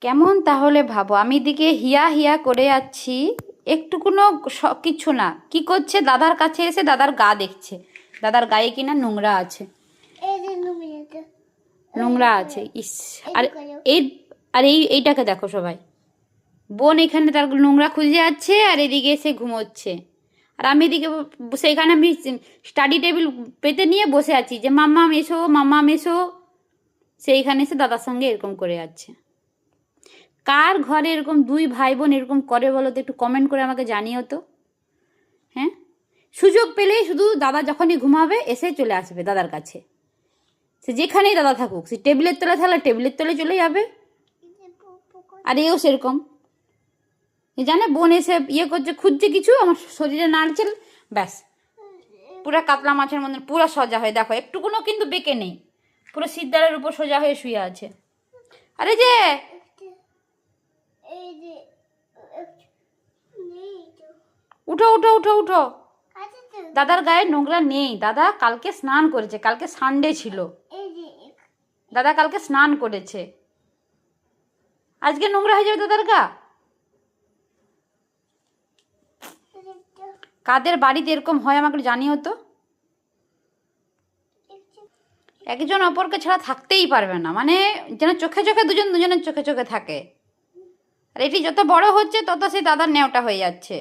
কেমন তাহলে ভাবো, আমি এদিকে হিয়া হিয়া করে যাচ্ছি, একটুকুনো কিচ্ছু না। কি করছে, দাদার কাছে এসে দাদার গা দেখছে, দাদার গায়ে কিনা নোংরা আছে, নোংরা আছে। ইস, আর এই এইটাকে দেখো সবাই, বোন এখানে তার নোংরা খুঁজে যাচ্ছে আর এদিকে এসে ঘুমোচ্ছে। আর আমি এদিকে সেইখানে আমি স্টাডি টেবিল পেতে নিয়ে বসে আছি যে মাম্মা এসো, মাম্মা এসো। সেইখানে এসে দাদার সঙ্গে এরকম করে যাচ্ছে। কার ঘরে এরকম দুই ভাই বোন এরকম করে বলো তো, একটু কমেন্ট করে আমাকে জানিও তো। হ্যাঁ, সুযোগ পেলেই শুধু দাদা যখনই ঘুমাবে এসে চলে আসবে দাদার কাছে, সে যেখানেই দাদা থাকুক, সে টেবিলের তলে থাকলে টেবিলের তলে চলে যাবে। আর এও সেরকম, জানে বোন এসে ইয়ে করছে, খুঁজছে কিছু, আমার শরীরে নাড়ছে, ব্যাস পুরো কাতলা মাছের মধ্যে পুরো সোজা হয়ে, দেখো একটুকুনো কিন্তু বেঁকে নেই, পুরো সিদ্ধারের উপর সোজা হয়ে শুয়ে আছে। আরে যে উঠো উঠো উঠো উঠো, দাদার গায়ে নোংরা নেই, দাদা কালকে স্নান করেছে, কালকে সানডে ছিল, দাদা কালকে স্নান করেছে, আজকে নোংরা হয়ে যাবে দাদার গা। কাদের বাড়িতে এরকম হয় আমাকে জানিও তো। একজন অপরকে ছাড়া থাকতেই পারবে না, মানে যেন চোখে চোখে দুজন দুজনের চোখে চোখে থাকে। আর এটি যত বড় হচ্ছে তত সেই দাদার নেওটা হয়ে যাচ্ছে।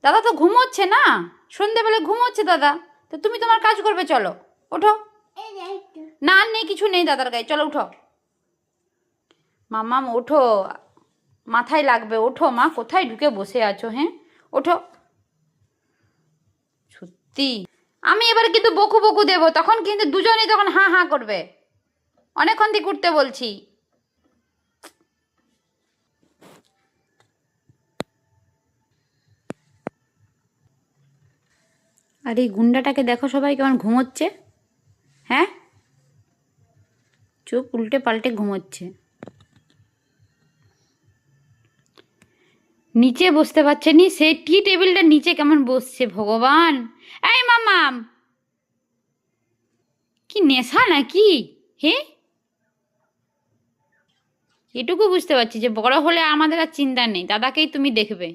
দাদা তো ঘুমোচ্ছে না, সন্ধ্যেবেলা ঘুমোচ্ছে দাদা, তো তুমি তোমার কাজ করবে, চলো ওঠো। না আর নেই, কিছু নেই দাদার গায়ে, চলো উঠো। মাম্মাম ওঠো, মাথায় লাগবে, ওঠো মা, কোথায় ঢুকে বসে আছো? হ্যাঁ ওঠো। সত্যি আমি এবার কিন্তু বকু বকু দেবো, তখন কিন্তু দুজনেই তখন হাঁ হাঁ করবে, অনেকক্ষণ থেকে উঠতে বলছি। আর এই গুন্ডাটাকে দেখো সবাই কেমন ঘুমোচ্ছে। হ্যাঁ, চোখ উল্টে পাল্টে ঘুমোচ্ছে, নিচে বসতে পারছে নি, সে টি টেবিলটা নিচে কেমন বসছে ভগবান। এই মামাম, কি নেশা নাকি? হে, এটুকু বুঝতে পারছি যে বড় হলে আমাদের আর চিন্তা নেই, দাদাকেই তুমি দেখবে।